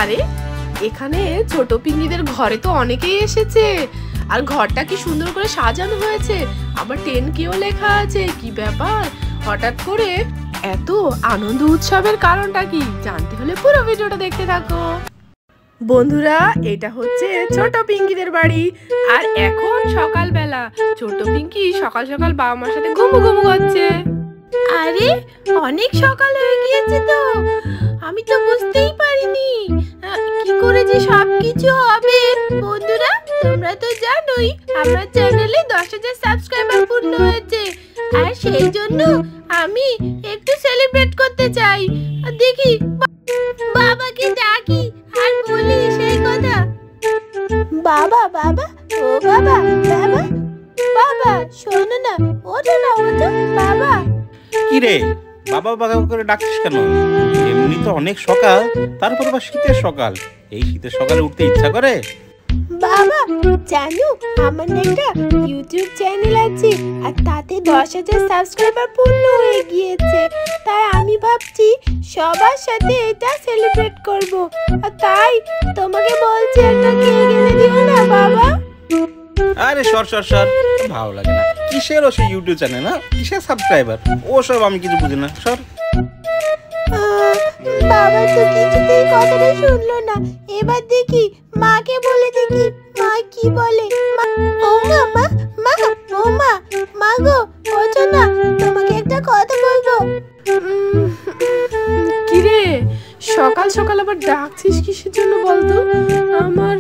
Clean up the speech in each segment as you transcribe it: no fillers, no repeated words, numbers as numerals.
আরে এখানে ছোট পিঙ্গিদের ঘরে তো অনেকেই এসেছে, আর ঘরটা কি সুন্দর করে সাজানো হয়েছে, আবার 10K-ও লেখা আছে। কি ব্যাপার, হঠাৎ করে এত আনন্দ উৎসবের কারণটা কি? জানতে হলে পুরো ভিডিওটা দেখতে থাকো। বন্ধুরা, এটা হচ্ছে ছোট পিঙ্কিদের বাড়ি, আর এখন সকালবেলা ছোট পিঙ্কি সকাল সকাল বাবা মার সাথে ঘুমু ঘুমু করছে। আরে অনেক সকাল হয়ে গিয়েছে তো, আমি তো বুঝতেই পারিনি কি করে যে সবকিছু হবে। বন্ধুরা, তোমরা তো জানোই আমার চ্যানেলে 10,000 সাবস্ক্রাইবার পূর্ণ হয়েছে, আর সেই জন্য আমি একটু সেলিব্রেট করতে চাই। দেখি বাবাকে ডাকি আর বলি সেই কথা। বাবা বাবা, ও বাবা বাবা বাবা, শোনো না, ওঠো না, ওঠো বাবা। কি রে বাবা বাবা করে ডাকছিস কেন? এমনি তো অনেক সকাল, তারপর আবার শীতের সকাল। এই শীতের সকালে উঠতে ইচ্ছা করে? বাবা জানো, আমার একটা ইউটিউব চ্যানেল আছে, আর তাতে 10,000 সাবস্ক্রাইবার পূর্ণ হয়ে গিয়েছে। তাই আমি ভাবছি সবার সাথে এটা সেলিব্রেট করব, আর তাই তোমাকে বলছি একটা কেক এনে দিও না বাবা। আরে সর সর সর, ভালো লাগে না। কিসের ও সেই ইউটিউব চ্যানেল, না কিসের সাবস্ক্রাইবার, ওসব আমি কিছু বুঝি না, সর। বাবা তো কিছুতেই কথাটা শুনলো না। এবার দেখি মাকে বলে দেখি মা কি বলে। ও মা, মা ও মা, মা গো ওঠো না, তোমাকে একটা কথা বলবো। কি রে, সকাল সকাল আবার ডাকছিস কিসের জন্য বলতো? আমার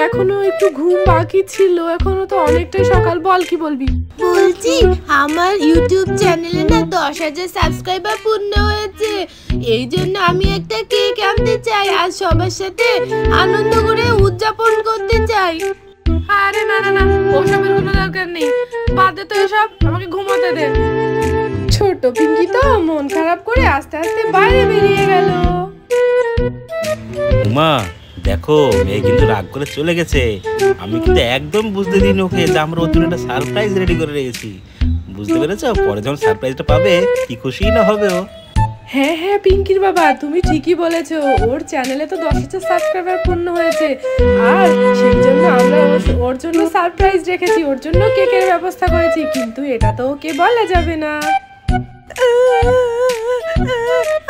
এখনো একটু ঘুম বাকি ছিল, এখনো তো অনেকটাই সকাল। বল কি বলবি? বলছি আমার ইউটিউব চ্যানেলে না 10,000 সাবস্ক্রাইবার পূর্ণ হয়েছে, এই জন্য আমি একটা কেক আনতে চাই আর সবার সাথে আনন্দ করে উদযাপন করতে চাই। আরে না না না, ওসবের কোনো দরকার নেই, বাদ দে তো এসব, আমাকে ঘুমাতে দে। ছোট পিঙ্কি তো মন খারাপ করে আস্তে আস্তে বাইরে বেরিয়ে গেল। মা দেখো, মেয়ে কিন্তু রাগ করে চলে গেছে। আমি কিন্তু একদম বুঝতে দিইনি ওকে যে আমরা ওর জন্য একটা সারপ্রাইজ রেডি করে রেখেছি। বুঝতে পেরেছো? পরে যখন সারপ্রাইজটা পাবে কি খুশি না হবে ও। হ্যাঁ হ্যাঁ পিঙ্কির বাবা, তুমি ঠিকই বলেছো, ওর চ্যানেলে তো 10,000 সাবস্ক্রাইবার পূর্ণ হয়েছে, আর সেই জন্য আমরা ওর জন্য সারপ্রাইজ রেখেছি, ওর জন্য কেকের ব্যবস্থা করেছি, কিন্তু এটা তো ওকে বলা যাবে না।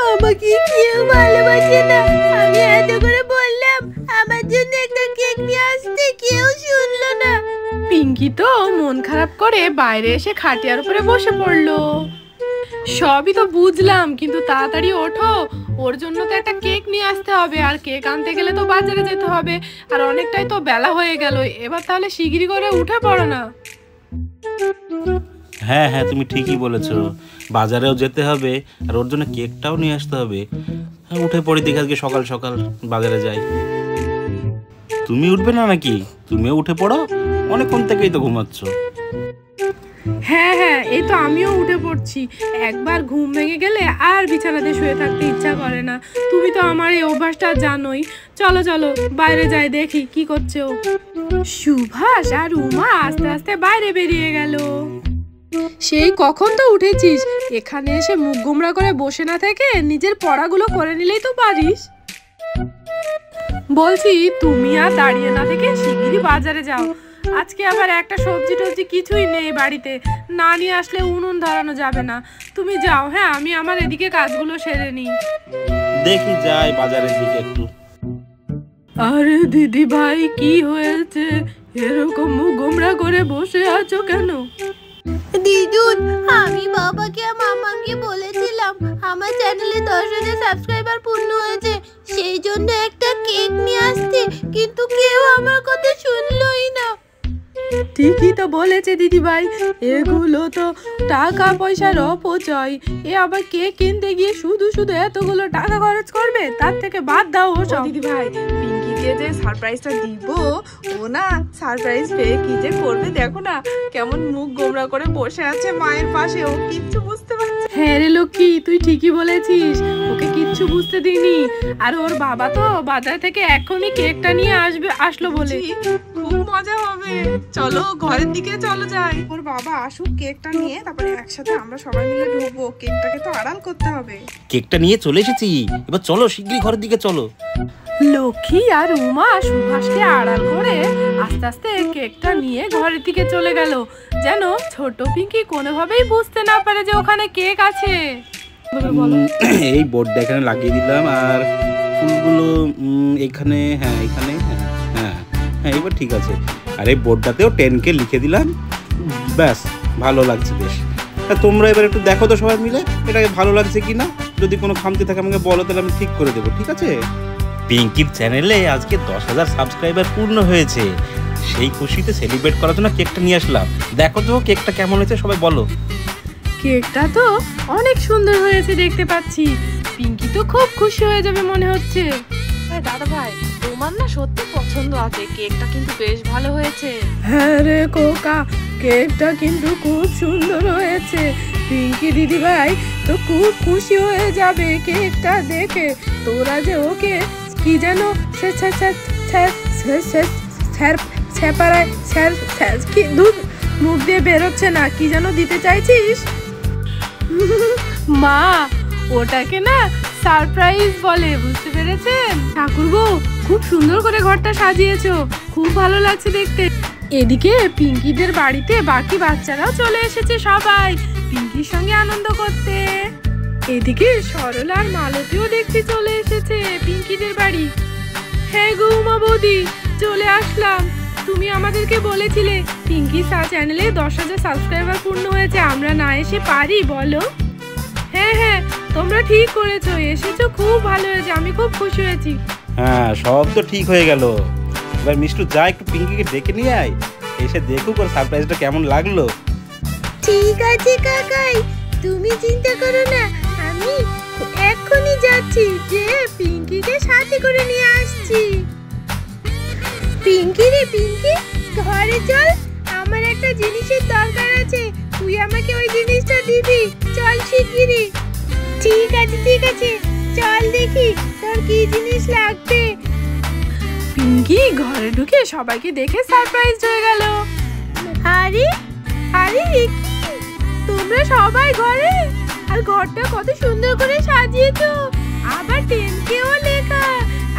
আমাকে কেউ ভালোবাসে না, আমি এত করে বললাম আমার জন্য একটা কেক নিয়ে আসতে, কেউ শুনলো না। পিঙ্কি তো মন খারাপ করে বাইরে এসে খাটিয়ার উপরে বসে পড়লো। সবই তো বুঝলাম, কিন্তু তাড়াতাড়ি ওঠো, ওর জন্য তো একটা কেক নিয়ে আসতে হবে, আর কেক আনতে গেলে তো বাজারে যেতে হবে, আর অনেকটাই তো বেলা হয়ে গেল। এবার তাহলে শিগগিরি করে উঠে পড়ো না। হ্যাঁ হ্যাঁ, তুমি ঠিকই বলেছো, বাজারেও যেতে হবে আর ওর জন্য কেকটাও নিয়ে আসতে হবে। হ্যাঁ, উঠে পড়ি দেখে আজকে সকাল সকাল বাজারে যাই। তুমি উঠবে না নাকি? তুমিও উঠে পড়ো, অনেকক্ষণ থেকেই তো ঘুমাচ্ছ। হ্যাঁ হ্যাঁ, এই তো আমিও উঠে পড়ছি। একবার ঘুম ভেঙে গেলে আর বিছানাতে শুয়ে থাকতে ইচ্ছা করে না। তুমি তো আমার এই অভ্যাসটা জানোই। চলো চলো বাইরে যাই, দেখি কি করছে ও। সুভাষ আর উমা আস্তে আস্তে বাইরে বেরিয়ে গেল। সেই কখন তো উঠেছিস, এখানে এসে মুখ গোমড়া করে বসে না থেকে নিজের পড়াগুলো করে নিলেই তো পারিস। বলছি তুমি আর দাঁড়িয়ে না থেকে শিগগিরই বাজারে যাও। আজকে আবার একটা সবজি টবজি কিছুই নেই বাড়িতে, না নিয়ে আসলে উনুন ধরানো যাবে না। তুমি যাও, হ্যাঁ আমি আমার এদিকে কাজগুলো সেরে নিই। দেখি যাই বাজারের দিকে একটু। আরে দিদি ভাই, কি হয়েছে? এরকম মুখ গোমড়া করে বসে আছো কেন? দিদুন, আমি বাবাকে আর মামাকে বলেছিলাম আমার চ্যানেলে 10,000 সাবস্ক্রাইবার পূর্ণ হয়েছে, সেই জন্য একটা কেক নিয়ে আসতে, কিন্তু কেউ আমার কথা শুনলোই না। ঠিকই তো বলেছে দিদি ভাই, এগুলো তো টাকা পয়সার অপচয়। এ আবার কেক কিনতে গিয়ে শুধু শুধু এতগুলো টাকা খরচ করবে, তার থেকে বাদ দাও ওসব। দিদি ভাই, পিঙ্কিকে যে সারপ্রাইজটা দিব, ও না সারপ্রাইজ পেয়ে কি যে করবে দেখো না, কেমন মুখ গোমড়া করে বসে আছে মায়ের পাশে, ও কিচ্ছু বুঝতে পারছে। হ্যাঁ রে লক্ষ্মী, তুই ঠিকই বলেছিস, ওকে কিচ্ছু বুঝতে দিইনি। আর ওর বাবা তো বাজার থেকে এখনই কেকটা নিয়ে আসলো বলে। খুব মজা হবে, চলো ঘরের দিকে চলো যাই। ওর বাবা আসুক কেকটা নিয়ে, তারপরে একসাথে আমরা সবাই মিলে ঢুকবো। কেকটাকে তো আড়াল করতে হবে। কেকটা নিয়ে চলে এসেছি, এবার চলো শিগগিরই ঘরের দিকে চলো। লক্ষ্মী আর উমা সুভাষকে আড়াল করে আস্তে আস্তে কেকটা নিয়ে ঘরের দিকে চলে গেল, যেন ছোট পিঙ্কি কোনোভাবেই বুঝতে না পারে যে ওখানে কেক আছে। এই বোর্ডটা এখানে লাগিয়ে দিলাম, আর ফুলগুলো এখানে, হ্যাঁ এখানে, হ্যাঁ হ্যাঁ এবার ঠিক আছে। আর এই বোর্ডটাতেও 10K লিখে দিলাম, ব্যাস ভালো লাগছে বেশ। তোমরা এবার একটু দেখো তো সবাই মিলে এটাকে ভালো লাগছে কি না। যদি কোনো খামতি থাকে আমাকে বলো, তাহলে আমি ঠিক করে দেবো, ঠিক আছে? পিঙ্কির চ্যানেলে আজকে 10,000 সাবস্ক্রাইবার পূর্ণ হয়েছে, সেই খুশিতে সেলিব্রেট করার জন্য কেকটা নিয়ে আসলাম। দেখো তো কেকটা কেমন হয়েছে, সবাই বলো। কেকটা তো অনেক সুন্দর হয়েছে দেখতে পাচ্ছি, পিঙ্কি তো খুব খুশি হয়ে যাবে মনে হচ্ছে। দাদা ভাই, তোমার না সত্যি পছন্দ আছে, কেকটা কিন্তু বেশ ভালো হয়েছে। হ্যাঁ রে কোকা, কেকটা কিন্তু খুব সুন্দর হয়েছে। পিঙ্কি দিদি ভাই তো খুব খুশি হয়ে যাবে কেকটা দেখে। তোরা যে ওকে কি যেন কি দুধ মুখ দিয়ে বেরোচ্ছে না, কি যেন দিতে চাইছিস? মা, ওটাকে না সারপ্রাইজ বলে, বুঝতে পেরেছেন? ঠাকুরগো, খুব সুন্দর করে ঘরটা সাজিয়েছো, খুব ভালো লাগছে দেখতে। এদিকে পিঙ্কিদের বাড়িতে বাকি বাচ্চারাও চলে এসেছে, সবাই পিঙ্কির সঙ্গে আনন্দ করতে। এদিকে সরলা আর মালতীও দেখতে চলে এসেছে পিঙ্কিদের বাড়ি। হ্যাঁ গো উমা বৌদি, চলে আসলাম। তুমি আমাদেরকে বলেছিলে পিঙ্কি চ্যানেলে 10,000 সাবস্ক্রাইবার পূর্ণ হয়েছে, আমরা না এসে পারি বলো? হ্যাঁ হ্যাঁ, তোমরা ঠিক করেছো, এসেছো, খুব ভালো হয়েছে, আমি খুব খুশি হয়েছি। হ্যাঁ, সব তো ঠিক হয়ে গেল। এবার মিষ্টু যা, একটু পিঙ্কিকে ডেকে নিয়ে আয়, এসে দেখুক ওর সারপ্রাইজটা কেমন লাগলো। ঠিক আছে কাকাই, তুমি চিন্তা করো না, আমি এক্ষুনি যাচ্ছি, যে পিঙ্কিকে সাথে করে নিয়ে আসছি। পিঙ্কি রে পিঙ্কি, ঘরে চল, আমার একটা জিনিসের দরকার আছে, তুই আমাকে ওই জিনিসটা দিবি, চল শিগগিরই। ঠিক আছে, চল দেখি তোর কি জিনিস লাগবে। পিঙ্কি ঘরে ঢুকে সবাইকে দেখে সারপ্রাইজ হয়ে গেল। আরে আরে কি, তোমরা সবাই ঘরে? আর ঘরটা কত সুন্দর করে সাজিয়েছো, আবার 10Kও লেখা,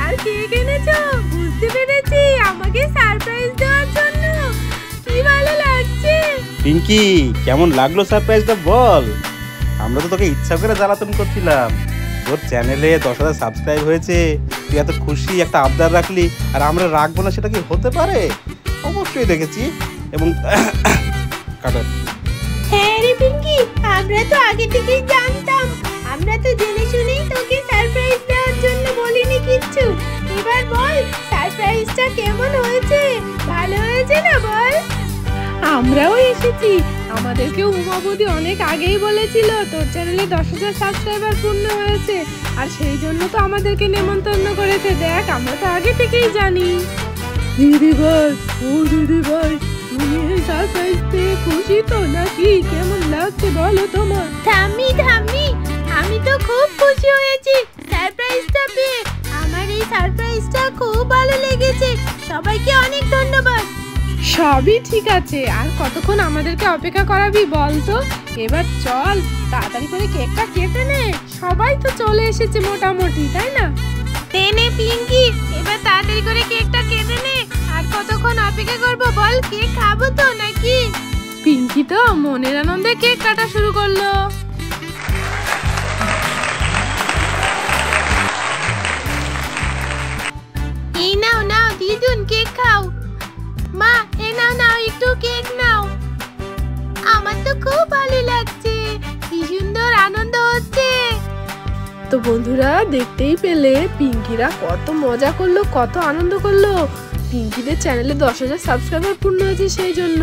আর কেক এনেছো, বুঝতে পেরেছি আমাকে সারপ্রাইজ দেওয়ার জন্য। কি ভালো লাগছে। পিঙ্কি, কেমন লাগলো সারপ্রাইজটা বল? আমরা তো তোকে ইচ্ছা করে জ্বালাতন করছিলাম, তোর চ্যানেলে 10,000 সাবস্ক্রাইব হয়েছে, তুই এত খুশি, একটা আবদার রাখলি, আর আমরা রাখবো না, সেটা কি হতে পারে? অবশ্যই দেখেছি। এবং কাটা, হ্যাঁ রে পিঙ্কি, আমরা তো আগে থেকেই জানতাম, আমরা তো জেনে শুনেই তোকে সারপ্রাইজ দেওয়ার জন্য বলিনি কিচ্ছু। এবার বল সারপ্রাইজটা কেমন হয়েছে, ভালো হয়েছে না বল? আমরাও এসেছি, আমাদেরকে উমা বৌদি অনেক আগেই বলেছিল তোর চ্যানেলে 10,000 সাবস্ক্রাইবার পূর্ণ হয়েছে, আর সেই জন্য তো আমাদেরকে নেমন্তন্ন করেছে। দেখ, আমরা তো আগে থেকেই জানি। দিদি ভাই, ও দিদি ভাই, তুমি এই সারপ্রাইজ পেয়ে খুশি তো নাকি? কেমন লাগছে বলো তোমার? থামি, আমি তো খুব খুশি হয়েছি সারপ্রাইজটা পেয়ে, আমার এই সারপ্রাইজটা খুব ভালো লেগেছে, সবাইকে অনেক ধন্যবাদ। সবই ঠিক আছে, আর কতক্ষণ আমাদেরকে অপেক্ষা করাবি বল তো? এবার চল তাড়াতাড়ি করে কেকটা কেটে নে, সবাই তো চলে এসেছে মোটামুটি, তাই না? নে পিঙ্কি, এবার তাড়াতাড়ি করে কেকটা কেটে নে, আর কতক্ষণ অপেক্ষা করবো বল? কেক খাবো তো নাকি? পিঙ্কি তো মনের আনন্দে কেক কাটা শুরু করলো। এই নাও দিদুন, কেক খাও। মা, এই নাও একটু কেক নাও। আমার তো খুব ভালো লাগছে, কি সুন্দর আনন্দ হচ্ছে। তো বন্ধুরা, দেখতেই পেলে পিঙ্কিরা কত মজা করলো, কত আনন্দ করলো। পিঙ্কিদের চ্যানেলে 10,000 সাবস্ক্রাইবার পূর্ণ হয়েছে সেই জন্য।